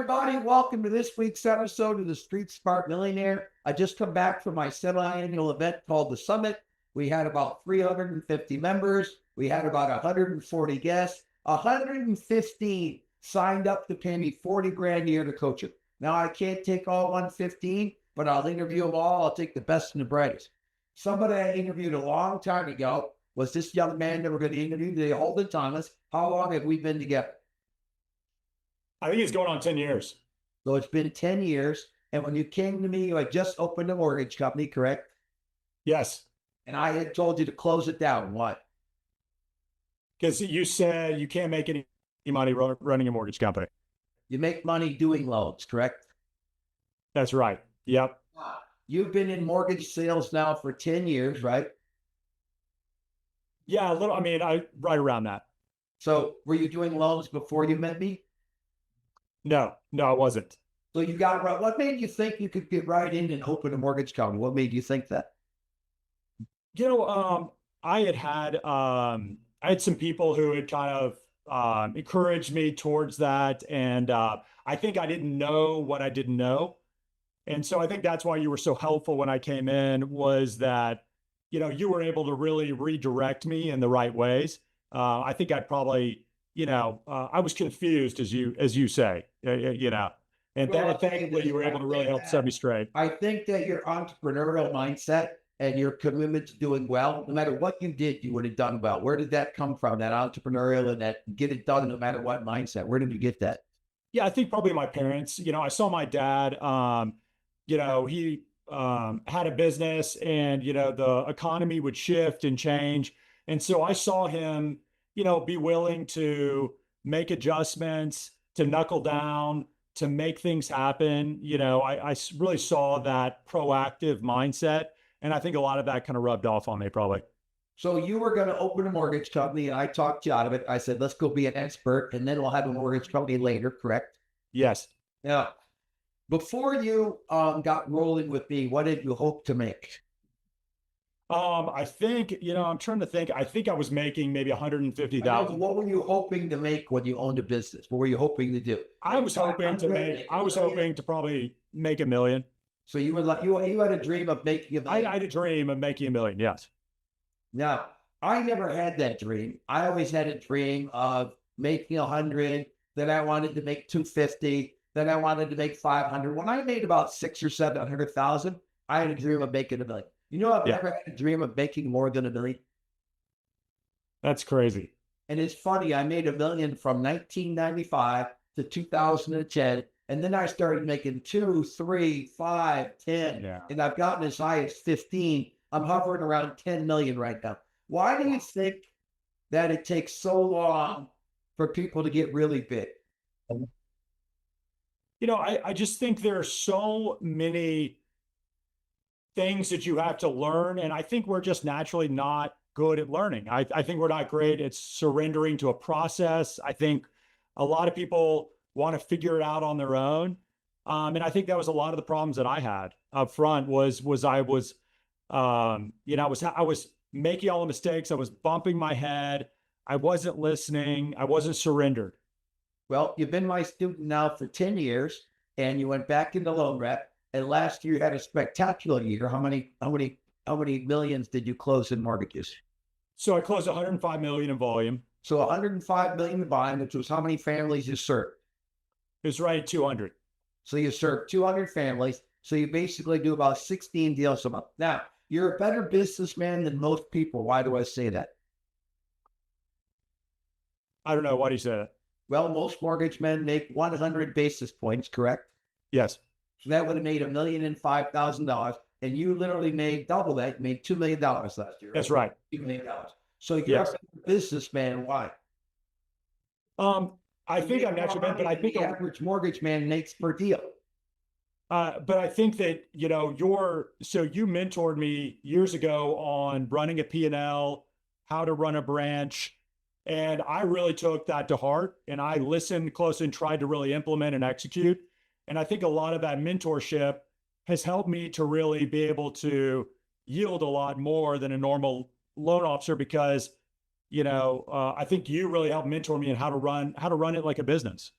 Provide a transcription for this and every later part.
everybody. Welcome to this week's episode of the Street Smart Millionaire. I just come back from my semi-annual event called the Summit. We had about 350 members. We had about 140 guests. 115 signed up to pay me 40 grand a year to coach them. Now, I can't take all 115, but I'll interview them all. I'll take the best and the brightest. Somebody I interviewed a long time ago was this young man that we're going to interview today, Holden Thomas. How long have we been together? I think it's going on 10 years. So it's been 10 years. And when you came to me, you had just opened a mortgage company, correct? Yes. And I had told you to close it down. Why? Because you said you can't make any money running a mortgage company. You make money doing loans, correct? That's right. Yep. You've been in mortgage sales now for 10 years, right? Yeah, a little. Right around that. So were you doing loans before you met me? No, I wasn't. So you got right. What made you think you could get right in and open a mortgage company? What made you think that? I had some people who had kind of encouraged me towards that. And I think I didn't know what I didn't know. And so I think that's why you were so helpful when I came in, was that, you were able to really redirect me in the right ways. I think I'd probably, I was confused, as you say, and thankfully you were able to really help set me straight. I think that your entrepreneurial mindset and your commitment to doing well, no matter what you did, you would have done well. Where did that come from? That entrepreneurial and that get it done no matter what mindset? Where did you get that? Yeah, I think probably my parents. I saw my dad. He had a business, and the economy would shift and change, and so I saw him, be willing to make adjustments, to knuckle down, to make things happen. I really saw that proactive mindset. And I think a lot of that kind of rubbed off on me, probably. So you were going to open a mortgage company, and I talked you out of it. I said, let's go be an expert, and then we'll have a mortgage company later, correct? Yes. Now, before you got rolling with me, what did you hope to make? I think, I'm trying to think. I think I was making maybe $150,000. What were you hoping to make when you owned a business? What were you hoping to do? I was hoping to probably make $1 million. So you had a dream of making $1 million. I had a dream of making $1 million. Yes. Now, I never had that dream. I always had a dream of making 100. Then I wanted to make 250. Then I wanted to make 500. When I made about 600 or 700,000, I had a dream of making $1 million. I've never had a dream of making more than $1 million. That's crazy. And it's funny. I made $1 million from 1995 to 2010. And then I started making 2, 3, 5, 10. Yeah. And I've gotten as high as 15. I'm hovering around 10 million right now. Why do you think that it takes so long for people to get really big? I just think there are so many things that you have to learn. And I think we're just naturally not good at learning. I think we're not great at surrendering to a process. I think a lot of people want to figure it out on their own. And I think that was a lot of the problems that I had up front was I was making all the mistakes. I was bumping my head. I wasn't listening. I wasn't surrendered. Well, you've been my student now for 10 years, and you went back into loan rep. And last year you had a spectacular year. How many millions did you close in mortgages? So I closed 105 million in volume. So 105 million in volume, which was how many families you served? It was right at 200. So you serve 200 families. So you basically do about 16 deals a month. Now, you're a better businessman than most people. Why do I say that? I don't know. Why do you say that? Well, most mortgage men make 100 basis points, correct? Yes. So that would have made $1,005,000. And you literally made double that. You made $2 million last year. That's right. $2 million. So you're a businessman. Why? I think I'm naturally, but I think the average mortgage man makes per deal. But I think that, you mentored me years ago on running a P&L, how to run a branch. And I really took that to heart, and I listened closely and tried to really implement and execute. And I think a lot of that mentorship has helped me to really be able to yield a lot more than a normal loan officer, because, I think you really helped mentor me in how to run it like a business.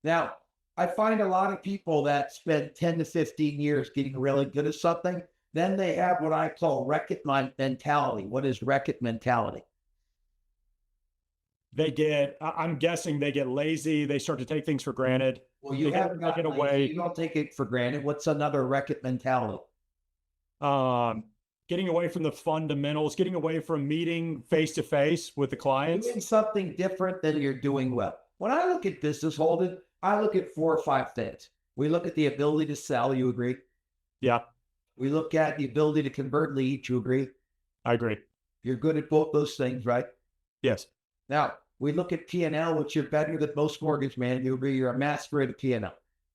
Now, I find a lot of people that spend 10 to 15 years getting really good at something, then they have what I call mentality. What is wreck-it mentality? I'm guessing they get lazy. They start to take things for granted. Well, you They haven't get got away. You don't take it for granted. What's another wreck-it mentality? Getting away from the fundamentals, getting away from meeting face to face with the clients. Doing something different than you're doing well. When I look at business, Holden, I look at 4 or 5 things. We look at the ability to sell. You agree? Yeah, We look at the ability to convert leads. You agree? I agree. You're good at both those things, right? Yes, Now, we look at P&L, which you're better than most mortgage man. You agree? You're a master at P&L.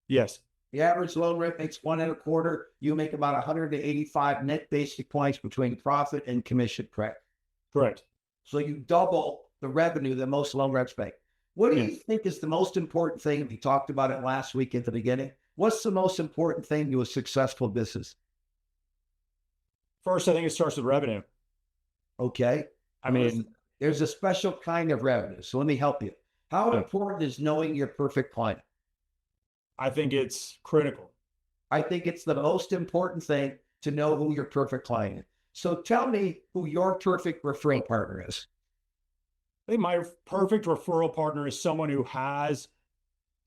yes, The average loan rate makes 1.25. You make about 185 net basic points between profit and commission, correct? correct. So you double the revenue that most loan reps make. What do you think is the most important thing? We talked about it last week at the beginning. What's the most important thing to a successful business? First, I think it starts with revenue. Okay. I mean, there's a special kind of revenue. So let me help you. How important is knowing your perfect client? I think it's critical. I think it's the most important thing to know who your perfect client is. So tell me who your perfect referral partner is. I think my perfect referral partner is someone who has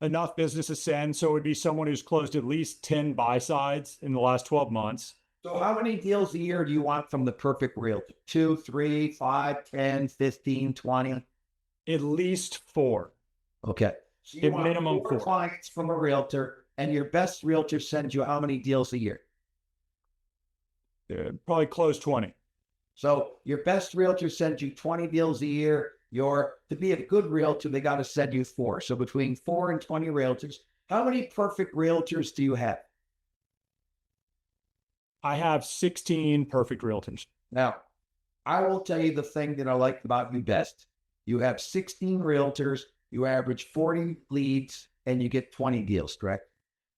enough business to send. So it would be someone who's closed at least 10 buy sides in the last 12 months. So how many deals a year do you want from the perfect realtor? 2, 3, 5, 10, 15, 20? At least 4. Okay. So you want minimum 4 4 clients from a realtor, and your best realtor sends you how many deals a year? Probably close 20. So your best realtor sends you 20 deals a year. To be a good realtor, they got to send you 4. So between 4 and 20 realtors, how many perfect realtors do you have? I have 16 perfect realtors. Now, I will tell you the thing that I like about you best. You have 16 realtors, you average 40 leads, and you get 20 deals, correct?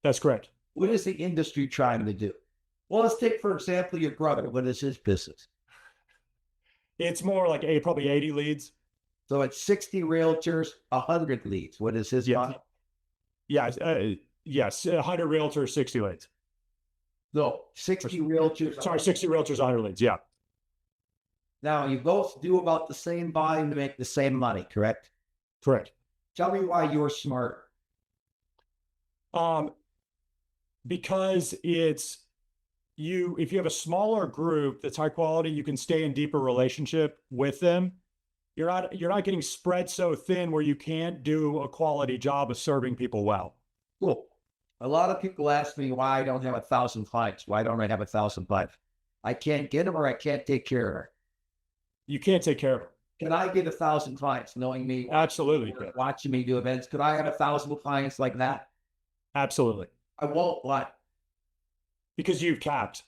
That's correct. What is the industry trying to do? Well, let's take, for example, your brother. What is his business? It's more like probably 80 leads. So it's 60 realtors, 100 leads. What is his model? Yes, 100 realtors, 60 leads. No, 60 realtors. Sorry, 60 realtors, 100 leads. Yeah. Now, you both do about the same volume to make the same money, correct? Correct. Tell me why you're smarter. Because if you have a smaller group that's high quality, you can stay in deeper relationship with them. You're not getting spread so thin where you can't do a quality job of serving people well. Cool. A lot of people ask me why I don't have 1,000 clients. Why don't I have 1,000 clients? I can't get them, or I can't take care of them. You can't take care of them. Can I get 1,000 clients knowing me? Absolutely. Watching me do events. Could I have 1,000 clients like that? Absolutely. I won't. Why? Because you've capped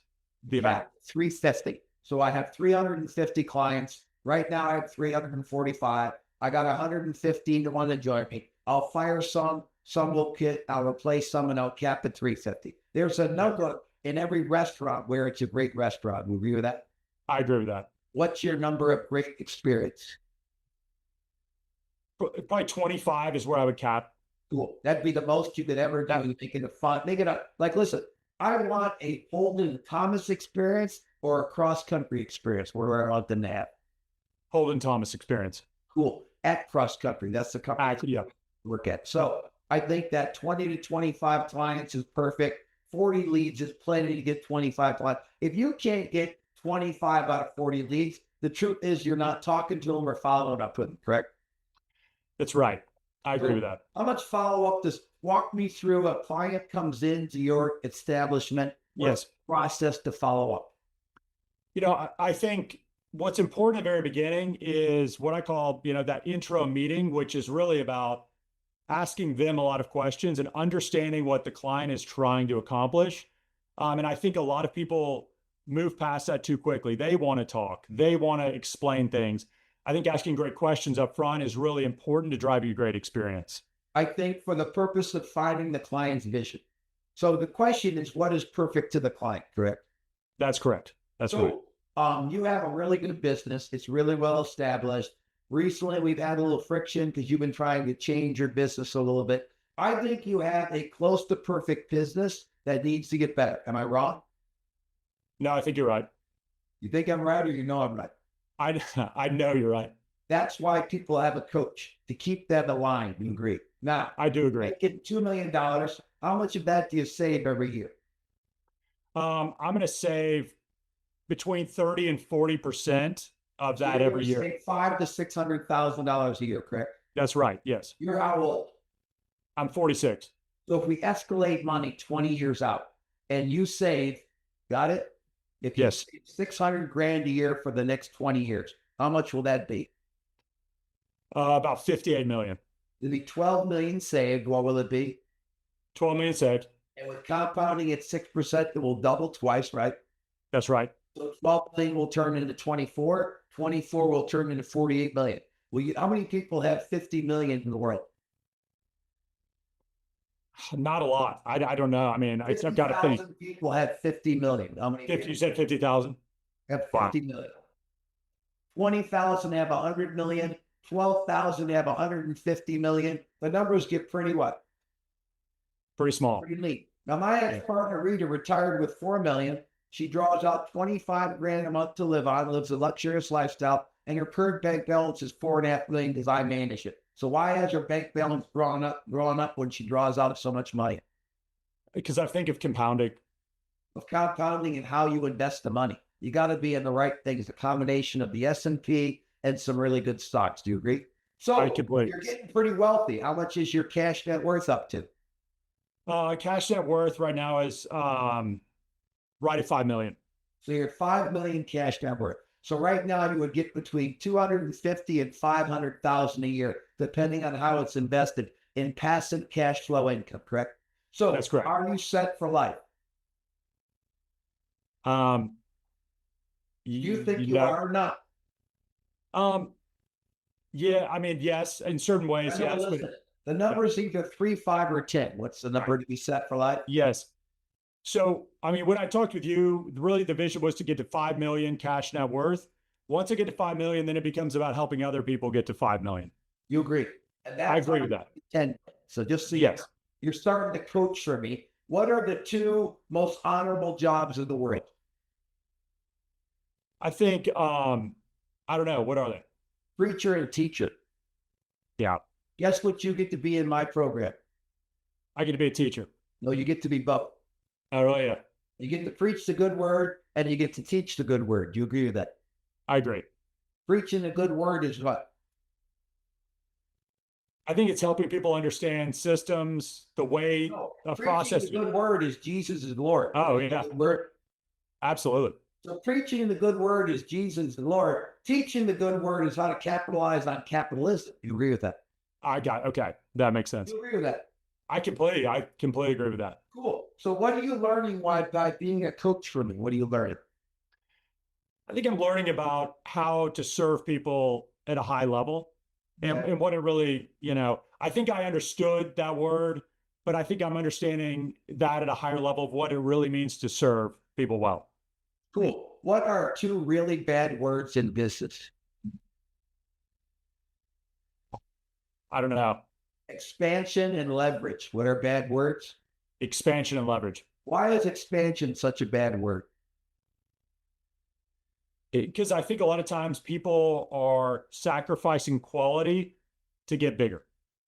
the amount. 350. So I have 350 clients. Right now I have 345. I got 115 to want to join me. I'll fire some will quit, I'll replace some, and I'll cap at 350. There's a number in every restaurant where it's a great restaurant. Would you agree with that? I agree with that. What's your number of great experience? Probably 25 is where I would cap. Cool. That'd be the most you could ever do. Make it a fun. Make it listen, I want a Holden Thomas experience or a cross-country experience where I want them to have. Holden Thomas experience. Cool. At cross-country. That's the company Yeah. Work at. So I think that 20 to 25 clients is perfect. 40 leads is plenty to get 25 clients. If you can't get 25 out of 40 leads, the truth is you're not talking to them or following up with them, correct? That's right. I agree with that. How much follow-up does walk me through a client comes into your establishment? Yes. Process to follow up. I think what's important at the very beginning is what I call, that intro meeting, which is really about asking them a lot of questions and understanding what the client is trying to accomplish. And I think a lot of people move past that too quickly. They want to talk. They want to explain things. I think asking great questions up front is really important to drive you a great experience. I think for the purpose of finding the client's vision. So the question is, what is perfect to the client, correct? That's correct. That's right. You have a really good business. It's really well established. Recently, we've had a little friction because you've been trying to change your business a little bit. I think you have a close to perfect business that needs to get better. Am I wrong? No, I think you're right. You think I'm right or you know I'm right? I I know you're right. That's why people have a coach to keep them aligned. You agree? Now, I do agree. making $2 million, how much of that do you save every year? I'm going to save between 30 and 40% of So that you're every gonna year. save $500,000 to $600,000 a year, correct? That's right. Yes. You're how old? I'm 46. So if we escalate money 20 years out and you save, got it? If you Yes. save 600 grand a year for the next 20 years, how much will that be? About 58 million. It'll be 12 million saved. What will it be? 12 million saved. And with compounding at 6%, it will double twice, right? That's right. So 12 million will turn into 24. 24 will turn into 48 million. Well, how many people have 50 million in the world? Not a lot. I don't know. I mean, I've got to think. 50,000 people have 50 million. How many 50, you said 50,000? have Wow. 50 million? 20,000 have 100 million. 12,000 have 150 million. The numbers get pretty what? Pretty small. Pretty neat. Now, my ex-partner Rita retired with 4 million. She draws out 25 grand a month to live on, lives a luxurious lifestyle, and her current bank balance is 4.5 million because I manage it. So why has her bank balance grown up when she draws out so much money? Because I think of compounding. Of compounding and how you invest the money. You got to be in the right things, a combination of the S&P and some really good stocks. Do you agree? So I completely. you're getting pretty wealthy. How much is your cash net worth up to? Cash net worth right now is right at 5 million. So you're 5 million cash net worth. So right now you would get between 250 and 500,000 a year, depending on how it's invested in passive cash flow income. Correct? So That's correct. Are you set for life? Do you think you are or not? Yeah, I mean, yes, in certain ways, No, yes. listen, the number is either 3, 5, or 10. What's the number to be set for life? Yes. So, I mean, when I talked with you, really the vision was to get to 5 million cash net worth. Once I get to 5 million, then it becomes about helping other people get to 5 million. You agree? And I agree with that. 10. So just so Yes. you're starting to coach for me. What are the 2 most honorable jobs in the world? I think, I don't know. What are they? Preacher and teacher. Yeah. Guess what you get to be in my program? I get to be a teacher. No, you get to be both. Oh, yeah. You get to preach the good word and you get to teach the good word. Do you agree with that? I agree. Preaching the good word is what? I think it's helping people understand systems, the way of process. The good word is Jesus is Lord. Oh, yeah. Word. Absolutely. So preaching the good word is Jesus the Lord. Teaching the good word is how to capitalize on capitalism. You agree with that? Okay. That makes sense. You agree with that? I completely agree with that. Cool. So what are you learning by being a coach for me? What are you learning? I think I'm learning about how to serve people at a high level and what it really, I think I understood that word, but I think I'm understanding that at a higher level of what it really means to serve people well. Cool. What are 2 really bad words in business? I don't know. Expansion and leverage. What are bad words? Expansion and leverage. Why is expansion such a bad word? Because I think a lot of times people are sacrificing quality to get bigger.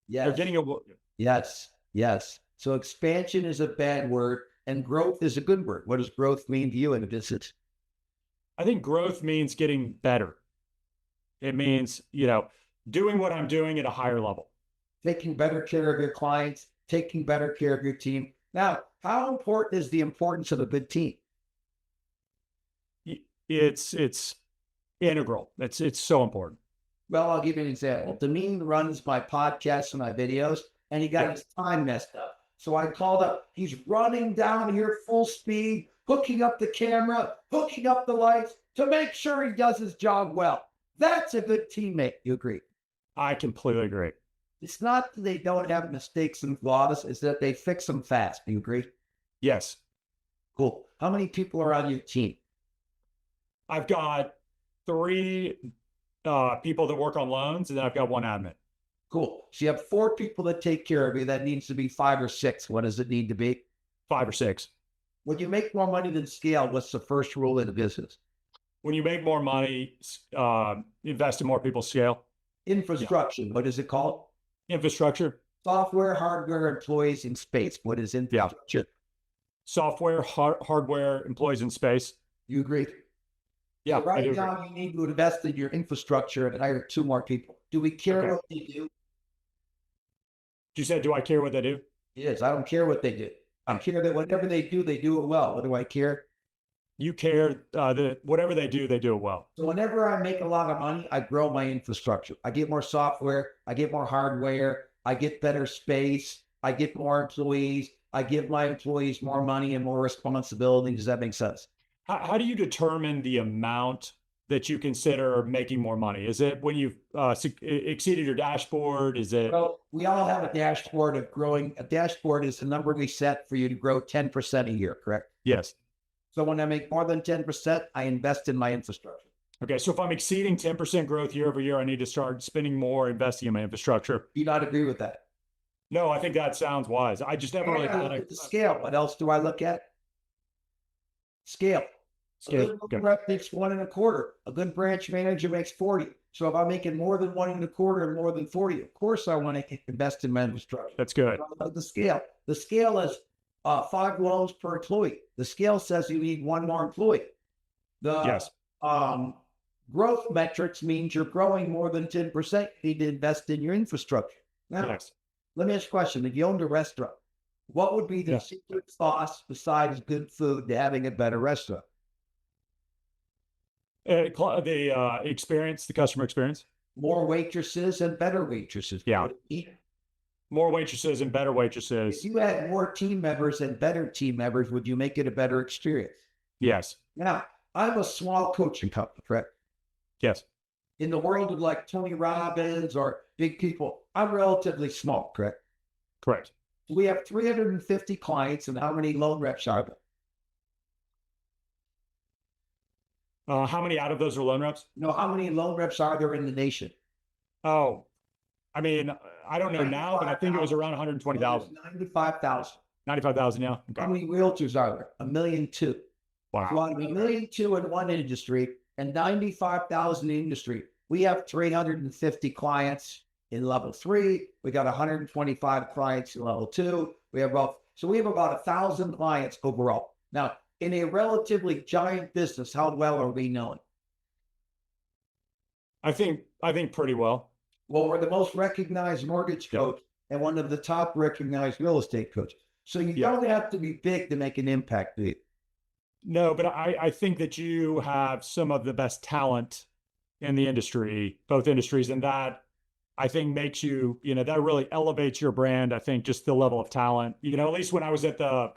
Yes. They're getting Yes. So expansion is a bad word and growth is a good word. What does growth mean to you in a business? I think growth means getting better. It means, doing what I'm doing at a higher level. Taking better care of your clients, taking better care of your team. Now, how important is the importance of a good team? It's integral. It's so important. Well, I'll give you an example. Demin runs my podcasts and my videos, and he got his time messed up. So I called up. He's running down here full speed, hooking up the camera, hooking up the lights to make sure he does his job well. That's a good teammate. You agree? I completely agree. It's not that they don't have mistakes and flaws, it's that they fix them fast. Do you agree? Yes. Cool. How many people are on your team? I've got 3 people that work on loans, and then I've got 1 admin. Cool. So you have 4 people that take care of you. That needs to be 5 or 6. What does it need to be? 5 or 6. When you make more money than scale, what's the first rule in the business? When you make more money, invest in more people's scale. Infrastructure. What is it called? Infrastructure. Software, hardware, employees, and space. What is infrastructure? Software, hardware, employees in space. You agree? Yeah, So right I do now, agree. you need to invest in your infrastructure and hire 2 more people. Do we care Okay. what they do? You said, do I care what they do? Yes, I don't care what they do. I care that whatever they do it well. What do I care? You care that whatever they do it well. So whenever I make a lot of money, I grow my infrastructure. I get more software, I get more hardware, I get better space, I get more employees, I give my employees more money and more responsibility. Does that make sense? How do you determine the amount that you consider making more money? Is it when you've exceeded your dashboard? Is it? Well, we all have a dashboard of growing. A dashboard is the number we set for you to grow 10% a year, correct? Yes. So when I make more than 10%, I invest in my infrastructure. Okay, so if I'm exceeding 10% growth year over year, I need to start spending more, investing in my infrastructure. Do you not agree with that? No, I think that sounds wise. I just never really thought Look at the scale. What else do I look at? Scale. A Scale. good rep makes 1.25. A good branch manager makes 40. So if I'm making more than 1.25 and more than 40, of course I want to invest in my infrastructure. That's good. The scale. The scale is 5 loans per employee. The scale says you need 1 more employee. The Yes. growth metrics means you're growing more than 10%. You need to invest in your infrastructure. Now, Yes. let me ask a question. If you owned a restaurant, what would be the Yeah. secret sauce besides good food to having a better restaurant? The experience, the customer experience. More waitresses and better waitresses. Yeah. More waitresses and better If waitresses. you had more team members and better team members, would you make it a better experience? Yes. Now, I'm a small coaching company, correct? Yes. In the world of like Tony Robbins or big people, I'm relatively small, correct? Correct. We have 350 clients, and how many loan reps are there? How many out of those are loan reps? You know, how many loan reps are there in the nation? Oh, I mean, I don't know now, but I think it was around 120,000. 95,000. 95,000, yeah. How Okay. many realtors are there? 1,000,002. So Wow. out of 1,000,002 in one industry and 95,000 in industry, we have 350 clients in level 3. We got 125 clients in level 2. We have about 1,000 clients overall. Now, in a relatively giant business, how well are we known? I think pretty well. Well, we're the most recognized mortgage Yep. coach and one of the top recognized real estate coaches. So you Yeah. don't have to be big to make an impact, do you? No, but I think that you have some of the best talent in the industry, both industries, and that I think makes you, that really elevates your brand. I think just the level of talent, at least when I was at the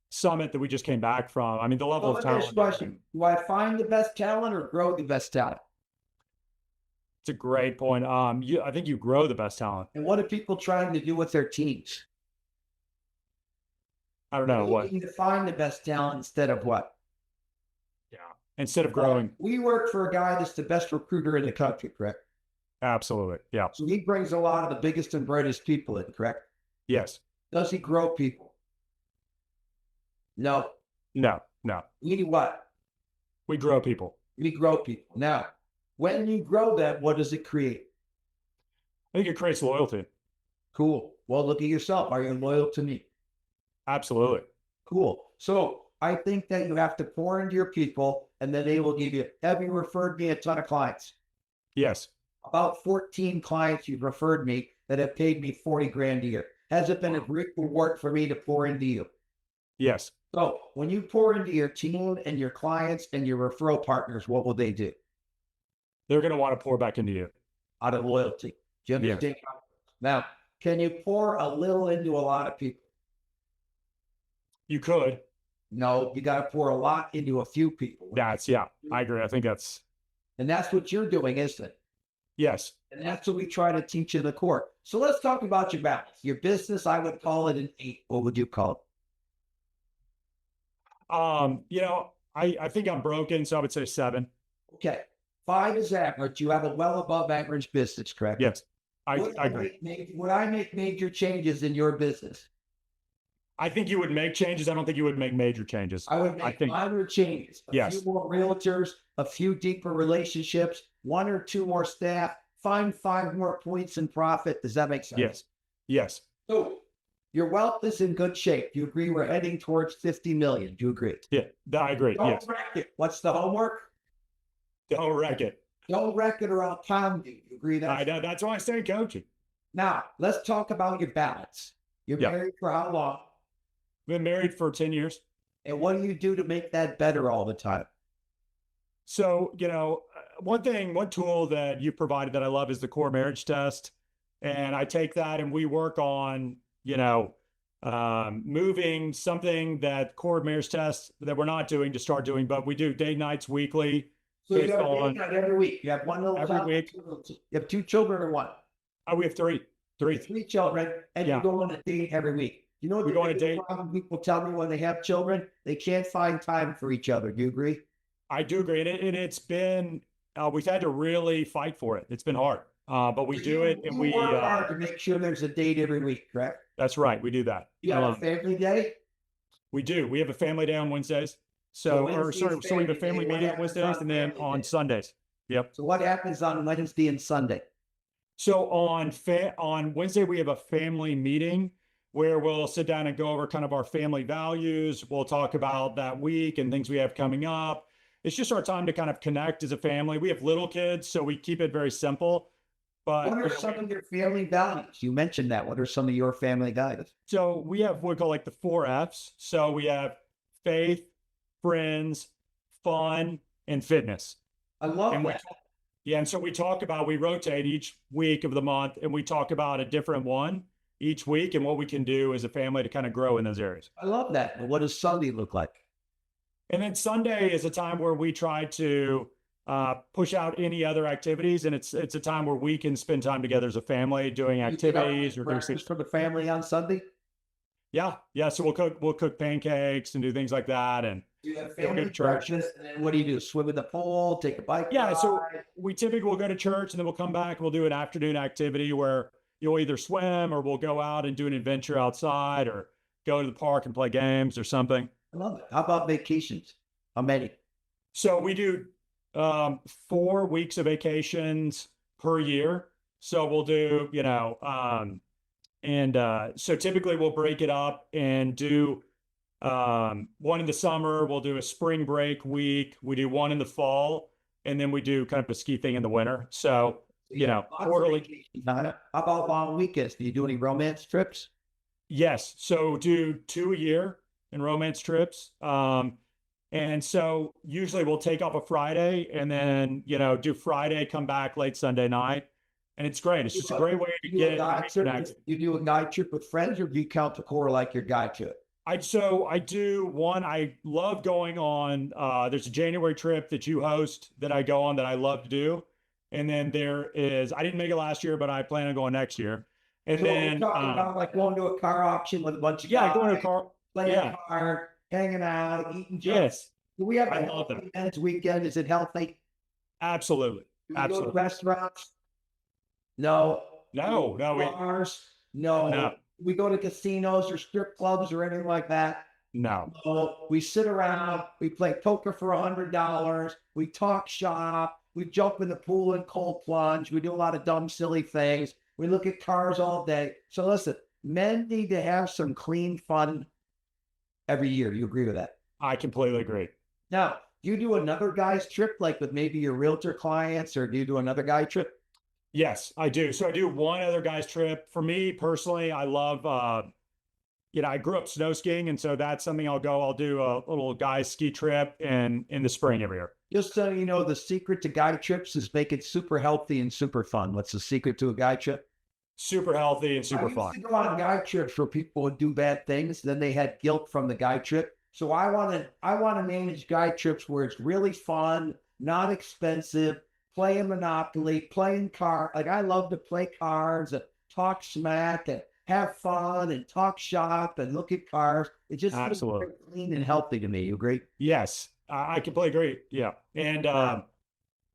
summit that we just came back from, I mean, the level Well, of let me ask you a talent. question. Do I find the best talent or grow the best talent? It's a great point. I think you grow the best talent. And what are people trying to do with their teams? I don't know what. Looking to find the best talent instead of what? Yeah. Instead of growing. We work for a guy that's the best recruiter in the country, correct? Absolutely. Yeah. So he brings a lot of the biggest and brightest people in, correct? Yes. Does he grow people? No. No. No. We do what? We grow people. We grow people. Now, when you grow them, what does it create? I think it creates loyalty. Cool. Well, look at yourself. Are you loyal to me? Absolutely. Cool. So I think that you have to pour into your people and then they will give you. Have you referred me a ton of clients? Yes. About 14 clients you've referred me that have paid me 40 grand a year. Has it been a great reward for me to pour into you? Yes. So when you pour into your team and your clients and your referral partners, what will they do? They're going to want to pour back into you. Out of loyalty. Do you understand? Now, can you pour a little into a lot of people? You could. No, you got to pour a lot into a few people. Yeah, I agree. I think that's. And that's what you're doing, isn't it? Yes. And that's what we try to teach in the court. So let's talk about your balance. Your business, I would call it an 8. What would you call it? I think I'm broken, so I would say 7. Okay. 5 is average. You have a well above average business, correct? Yes. I agree. Would I make major changes in your business? I think you would make changes. I don't think you would make major changes. I would make minor changes. A Yes. few more realtors, a few deeper relationships, 1 or 2 more staff, find 5 more points in profit. Does that make sense? Yes. Yes. So your wealth is in good shape. Do you agree we're heading towards 50 million? Do you agree? Yeah, I agree. Don't Yes. wreck it. What's the homework? Don't wreck it. Don't wreck it or I'll pound you. You agree that? I know. That's why I stay coaching. Now, let's talk about your balance. You're married for how long? Been married for 10 years. And what do you do to make that better all the time? So, one tool that you provided that I love is the core marriage test. And I take that and we work on, moving something that core marriage test that we're not doing to start doing, but we do day, nights, weekly. So you have a date night every week. You have one little every child. week. You have 2 children or one? We have three. 3 children, and you go on a date every week. You know what? We go on a date. People tell me when they have children, they can't find time for each other. Do you agree? I do agree. And it's been, we've had to really fight for it. It's been hard, but we do it. And we work hard to make sure there's a date every week, correct? That's right. We do that. You have a family day? We do. We have a family day on Wednesdays. So we have a family meeting on Wednesdays and then on Sundays. Yep. So what happens on Wednesday and Sunday? So on Wednesday, we have a family meeting where we'll sit down and go over kind of our family values. We'll talk about that week and things we have coming up. It's just our time to kind of connect as a family. We have little kids, so we keep it very simple. But what are some of your family values? You mentioned that. What are some of your family values? So we have what we call like the 4 Fs. So we have faith, friends, fun, and fitness. I love that. And so we rotate each week of the month and we talk about a different one each week and what we can do as a family to kind of grow in those areas. I love that. But what does Sunday look like? And then Sunday is a time where we try to push out any other activities. And it's a time where we can spend time together as a family doing activities or doing things for the family on Sunday. Yeah. So we'll cook pancakes and do things like that. And you have family breakfast, and then what do you do? Swim in the pool, take a bike ride? So we typically will go to church and then we'll come back and we'll do an afternoon activity where you'll either swim or we'll go out and do an adventure outside or go to the park and play games or something. I love it. How about vacations? How many? So we do 4 weeks of vacations per year. So we'll do, so typically we'll break it up and do one in the summer. We'll do a spring break week. We do one in the fall, and then we do kind of a ski thing in the winter. So, quarterly. How about long weekends? Do you do any romance trips? Yes. So do 2 a year in romance trips. And so usually we'll take off a Friday and then, do Friday, come back late Sunday night. And it's great. It's just a great way to get connected. You do a guy trip with friends, or do you count the core like your guy trip? I do one. I love going on. There's a January trip that you host that I go on that I love to do. And then there is, I didn't make it last year, but I plan on going next year. And then we're talking about like going to a car auction with a bunch of guys, going to a car, playing a card, hanging out, eating. Yes. Do we have I a love healthy men's weekend? Is it healthy? Absolutely. Do we go to restaurants? No. Bars? No. We go to casinos or strip clubs or anything like that? No. We sit around, we play poker for $100, we talk shop, we jump in the pool and cold plunge, we do a lot of dumb, silly things. We look at cars all day. So listen, men need to have some clean fun every year. You agree with that? I completely agree. Now, do you do another guy's trip, like with maybe your realtor clients, or do you do another guy trip? Yes, I do. So I do one other guy's trip. For me personally, I love, I grew up snow skiing. And so that's something I'll do a little guy's ski trip in the spring every year. Just so you know, the secret to guy trips is make it super healthy and super fun. What's the secret to a guy trip? Super healthy and super fun. I used to go on guy trips where people would do bad things. Then they had guilt from the guy trip. So I want to manage guy trips where it's really fun, not expensive, playing Monopoly, playing cards. Like I love to play cards and talk smack and have fun and talk shop and look at cars. It just feels clean and healthy to me. You agree? Yes, I completely agree. Yeah. And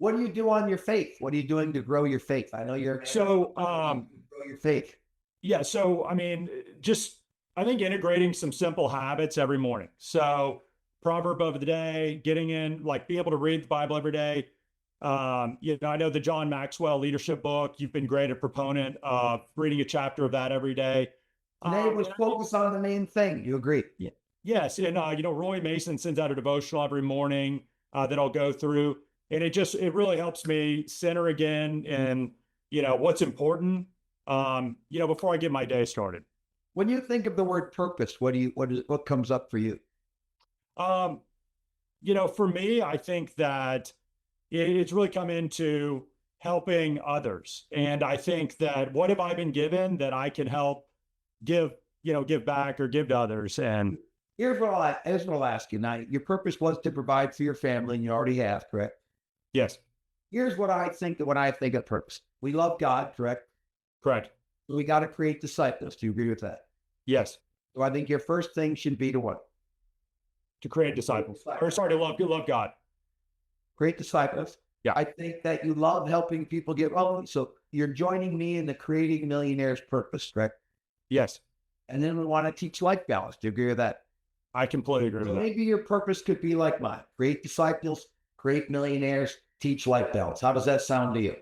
What do you do on your faith? What are you doing to grow your faith? I know you're So, grow your faith. yeah. So, I mean, just, I think integrating some simple habits every morning. So, proverb of the day, getting in, like, be able to read the Bible every day. I know the John Maxwell leadership book. You've been great a proponent of reading a chapter of that every day. Today was And focused on the main thing. You agree? yes, and Roy Mason sends out a devotional every morning that I'll go through, and it really helps me center again and what's important. Before I get my day started. When you think of the word purpose, what comes up for you? Um, for me, I think that it's really come into helping others, and I think that what have I been given that I can help give give back or give to others. And Here's what I'll ask you. Now, your purpose was to provide for your family, and you already have, correct? yes, Here's what I think when I think of purpose. We love God, correct? correct. So we got to create disciples. Do you agree with that? Yes, So I think your first thing should be to what? to create disciples. Or sorry, to love God. Create disciples. Yeah. I think that you love helping people get wealthy. So you're joining me in the creating millionaires purpose, correct? Yes, And then we want to teach life balance. Do you agree with that? I completely agree So with that. maybe your purpose could be like mine: create disciples, create millionaires, teach life balance. How does that sound to you?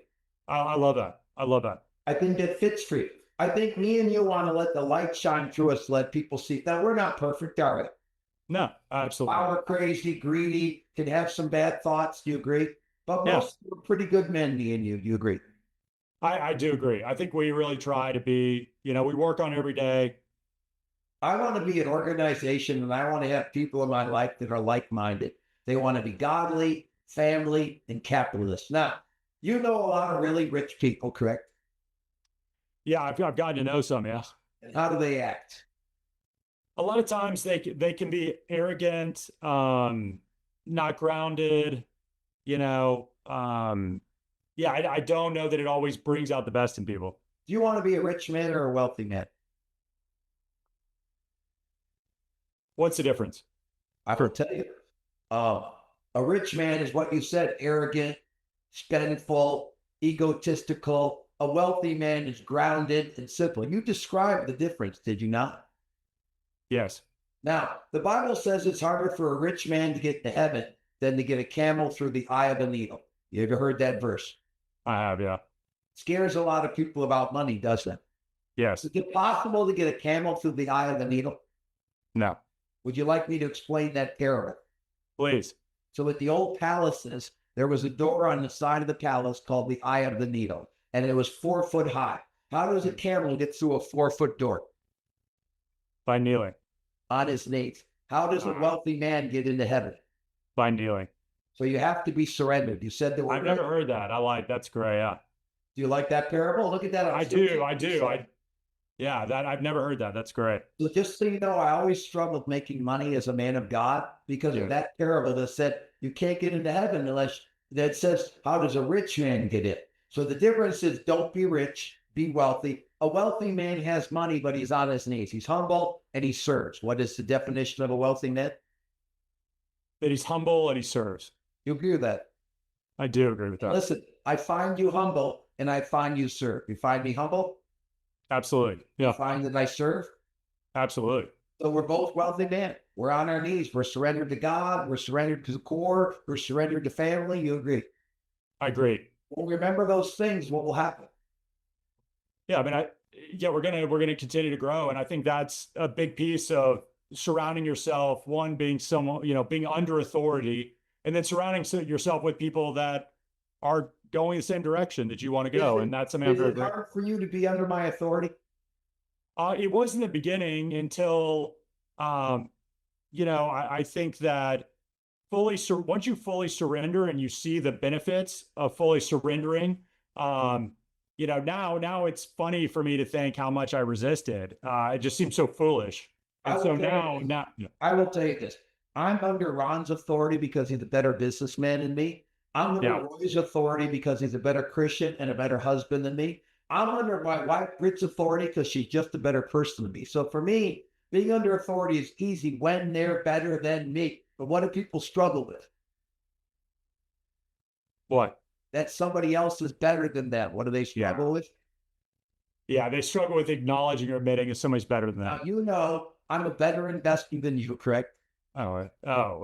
I love that. I love that. I think that fits for you. I think me and you want to let the light shine through us, let people see that we're not perfect, are we? No, absolutely. Power crazy, greedy, can have some bad thoughts. Do you agree? But Yeah. most are pretty good men, me and you. Do you agree? I do agree. I think we really try to be, we work on every day. I want to be an organization, and I want to have people in my life that are like-minded. They want to be godly, family, and capitalist. Now, you know a lot of really rich people, correct? Yeah, I've gotten to know some. Yeah, And how do they act? a lot of times they can be arrogant, not grounded. Yeah, I don't know that it always brings out the best in people. Do you want to be a rich man or a wealthy man? What's the difference? I will tell you. A rich man is what you said: arrogant, spendful, egotistical. A wealthy man is grounded and simple. You described the difference, did you not? Yes, Now, the Bible says it's harder for a rich man to get to heaven than to get a camel through the eye of a needle. You ever heard that verse? I have. Yeah. Scares a lot of people about money, doesn't it? Yes. Is it possible to get a camel through the eye of the needle? No. Would you like me to explain that parable? Please. So at the old palaces, there was a door on the side of the palace called the eye of the needle, and it was 4 foot high. How does a camel get through a 4 foot door? By kneeling. On his knees. How does a wealthy man get into heaven? By kneeling. So you have to be surrendered. You said the word. I've never heard that. That's great. Yeah. Do you like that parable? Look at that. I do. Yeah, I've never heard that. That's great. So just so you know, I always struggled making money as a man of God because of that parable that said you can't get into heaven unless that says, how does a rich man get in? So the difference is, don't be rich, be wealthy. A wealthy man has money, but he's on his knees. He's humble and he serves. What is the definition of a wealthy man? That he's humble and he serves. You agree with that? I do agree with that. Listen, I find you humble and I find you serve. You find me humble? Absolutely. Yeah. Find that I serve? Absolutely. So we're both wealthy men. We're on our knees. We're surrendered to God. We're surrendered to the core. We're surrendered to family. You agree? I agree. Well, remember those things. What will happen? Yeah. I mean, we're gonna continue to grow, and I think that's a big piece of surrounding yourself. One, being someone, being under authority, and then surrounding yourself with people that are going the same direction that you want to go. And that's something I'm very hard for you to be under my authority? It was in the beginning until, I think that once you fully surrender and you see the benefits of fully surrendering, now it's funny for me to think how much I resisted. It just seems so foolish. And so now, I will tell you this. I'm under Ron's authority because he's a better businessman than me. I'm under Roy's authority because he's a better Christian and a better husband than me. I'm under my wife Brit's authority because she's just a better person than me. So for me, being under authority is easy when they're better than me. But what do people struggle with? What? that somebody else is better than them? What do they struggle with? Yeah, they struggle with acknowledging or admitting if somebody's better than Now, them. you know, I'm a better investor than you, correct? Oh,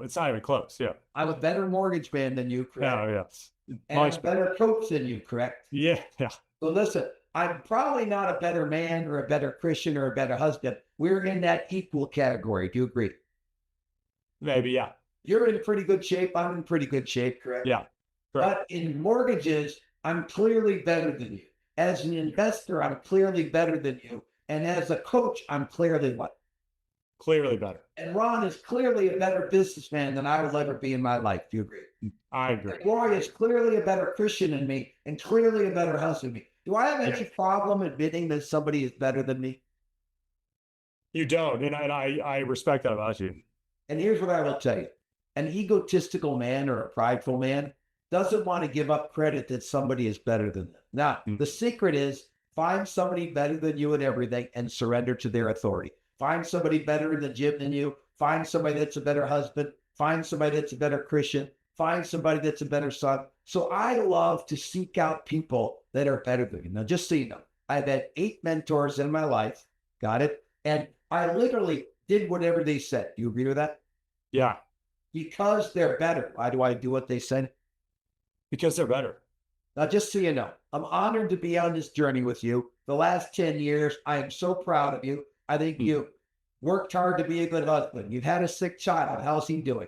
it's not even close. Yeah. I'm a better mortgage man than you, correct? Oh, yes. And I'm Much a better. better coach than you, correct? Yeah. Yeah. So listen, I'm probably not a better man or a better Christian or a better husband. We're in that equal category. Do you agree? Maybe. Yeah. You're in pretty good shape. I'm in pretty good shape, correct? Yeah. Correct. But in mortgages, I'm clearly better than you. As an investor, I'm clearly better than you. And as a coach, I'm clearly what? Clearly better. And Ron is clearly a better businessman than I will ever be in my life. Do you agree? I agree. And Roy is clearly a better Christian than me and clearly a better husband than me. Do I have any problem admitting that somebody is better than me? You don't. And I respect that about you. And here's what I will tell you. An egotistical man or a prideful man doesn't want to give up credit that somebody is better than them. Now, the secret is find somebody better than you at everything and surrender to their authority. Find somebody better in the gym than you. Find somebody that's a better husband. Find somebody that's a better Christian. Find somebody that's a better son. So I love to seek out people that are better than me. Now, just so you know, I've had 8 mentors in my life. Got it? And I literally did whatever they said. Do you agree with that? Yeah. Because they're better. Why do I do what they said? Because they're better. Now, just so you know, I'm honored to be on this journey with you. The last 10 years, I am so proud of you. I think you worked hard to be a good husband. You've had a sick child. How's he doing?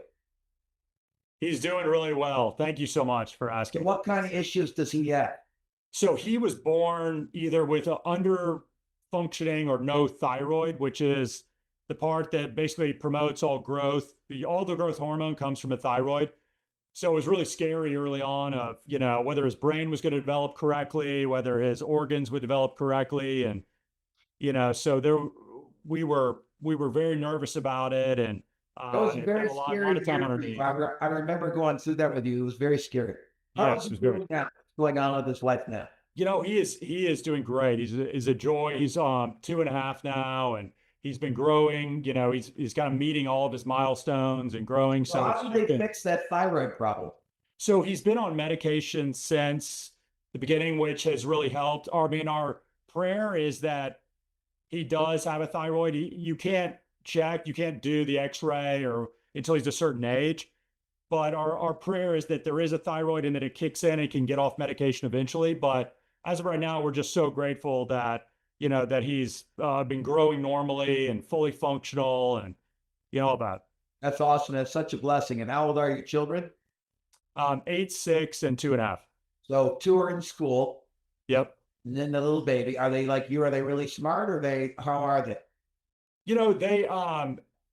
He's doing really well. Thank you so much for And asking. what kind of issues does he have? So he was born either with an under functioning or no thyroid, which is the part that basically promotes all growth. All the growth hormone comes from a thyroid. So it was really scary early on of, whether his brain was going to develop correctly, whether his organs would develop correctly. And, so we were very nervous about it. And It was it very put a scary lot of to time hear on our for you. knees. I remember going through that with you. It was very scary. Yes, it was very. Now? What's going on with his life now? He is doing great. He's a joy. He's 2.5 now, and he's been growing. He's kind of meeting all of his milestones and growing. So how did they fix that thyroid problem? So he's been on medication since the beginning, which has really helped. Our prayer is that he does have a thyroid. You can't check, you can't do the X-ray or until he's a certain age. But our prayer is that there is a thyroid and that it kicks in and can get off medication eventually. But as of right now, we're just so grateful that, that he's been growing normally and fully functional and, all that. That's awesome. That's such a blessing. And how old are your children? 8, 6, and 2.5. So 2 are in school. Yep. And then the little baby, are they like you? Are they really smart or how are they?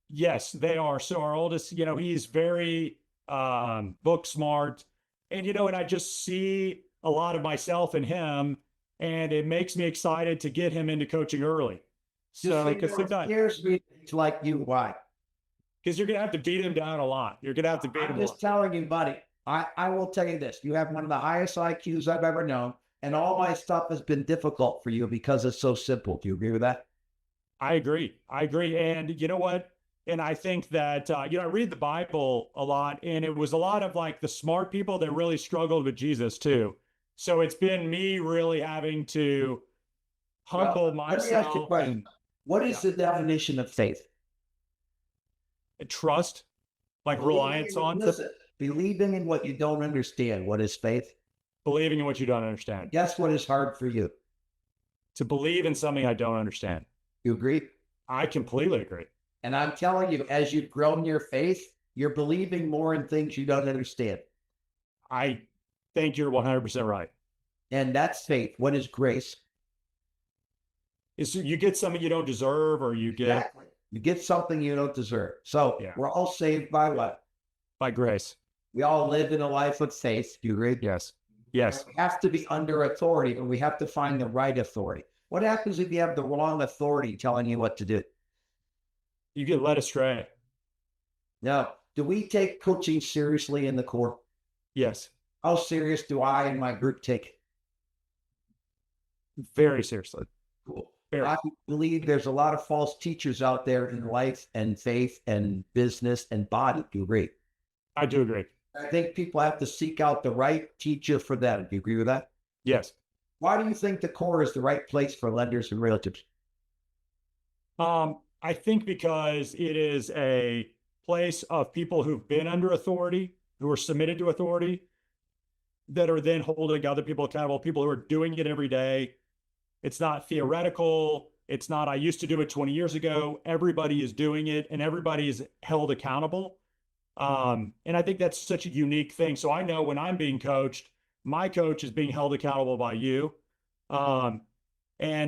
Yes, they are. So our oldest, he's very book smart and I just see a lot of myself in him and it makes me excited to get him into coaching early. So because sometimes scares me to like you. Why? Because you're gonna have to beat him down a lot. You're gonna have to beat him. I'm just telling you, buddy. I will tell you this. You have one of the highest IQs I've ever known, and all my stuff has been difficult for you because it's so simple. Do you agree with that? I agree. And you know what? And I think that, I read the Bible a lot, and it was a lot of like the smart people that really struggled with Jesus too. So it's been me really having to humble myself. Let me ask you a question. What is the definition of faith? Trust, like reliance on. Listen, believing in what you don't understand. What is faith? Believing in what you don't understand. Guess what is hard for you? To believe in something I don't understand. You agree? I completely agree. And I'm telling you, as you've grown your faith, you're believing more in things you don't understand. I think you're 100% right. And that's faith. What is grace? Is you get something you don't deserve, or you get Exactly. You get something you don't deserve. So we're all saved by what? By grace. We all live in a life of faith. Do you agree? Yes. Yes. We have to be under authority, but we have to find the right authority. What happens if you have the wrong authority telling you what to do? You get led astray. Now, do we take coaching seriously in the core? Yes. How serious do I and my group take it? Very seriously. Cool. Very. I believe there's a lot of false teachers out there in life and faith and business and body. Do you agree? I do agree. I think people have to seek out the right teacher for them. Do you agree with that? Yes. Why do you think the core is the right place for lenders and realtors? I think because it is a place of people who've been under authority, who are submitted to authority, that are then holding other people accountable, people who are doing it every day. It's not theoretical. It's not, I used to do it 20 years ago. Everybody is doing it and everybody is held accountable. And I think that's such a unique thing. So I know when I'm being coached, my coach is being held accountable by you. And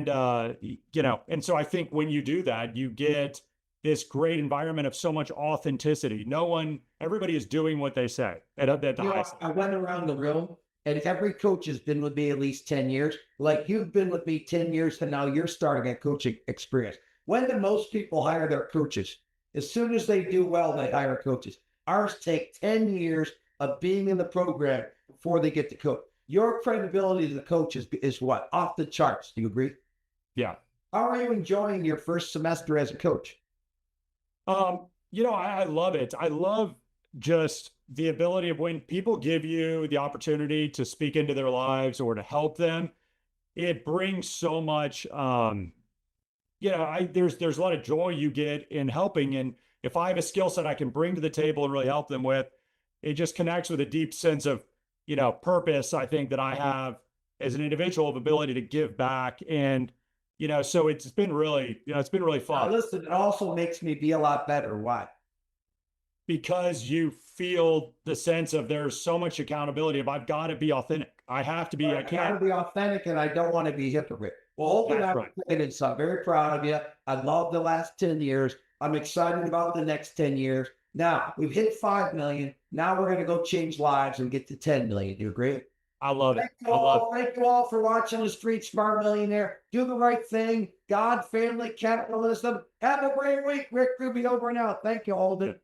so I think when you do that, you get this great environment of so much authenticity. Everybody is doing what they say at the highest. I went around the room and every coach has been with me at least 10 years. Like you've been with me 10 years and now you're starting a coaching experience. When do most people hire their coaches? As soon as they do well, they hire coaches. Ours take 10 years of being in the program before they get to coach. Your credibility as a coach is what? Off the charts. Do you agree? Yeah. How are you enjoying your first semester as a coach? I love it. I love just the ability of when people give you the opportunity to speak into their lives or to help them, it brings so much, there's a lot of joy you get in helping. And if I have a skill set I can bring to the table and really help them with, it just connects with a deep sense of, purpose, I think, that I have as an individual, of ability to give back. And, so it's been really fun. Now, listen, it also makes me be a lot better. Why? Because you feel the sense of there's so much accountability of I've got to be authentic. I have to be, I I got can't. to be authentic and I don't want to be hypocrite. Well, hopefully That's I'm right. excited. So I'm very proud of you. I love the last 10 years. I'm excited about the next 10 years. Now we've hit 5 million. Now we're going to go change lives and get to 10 million. Do you agree? I love it. Thank you all for watching the Street Smart Millionaire. Do the right thing. God, family, capitalism. Have a great week. Rick Ruby over and out. Thank you, Holden.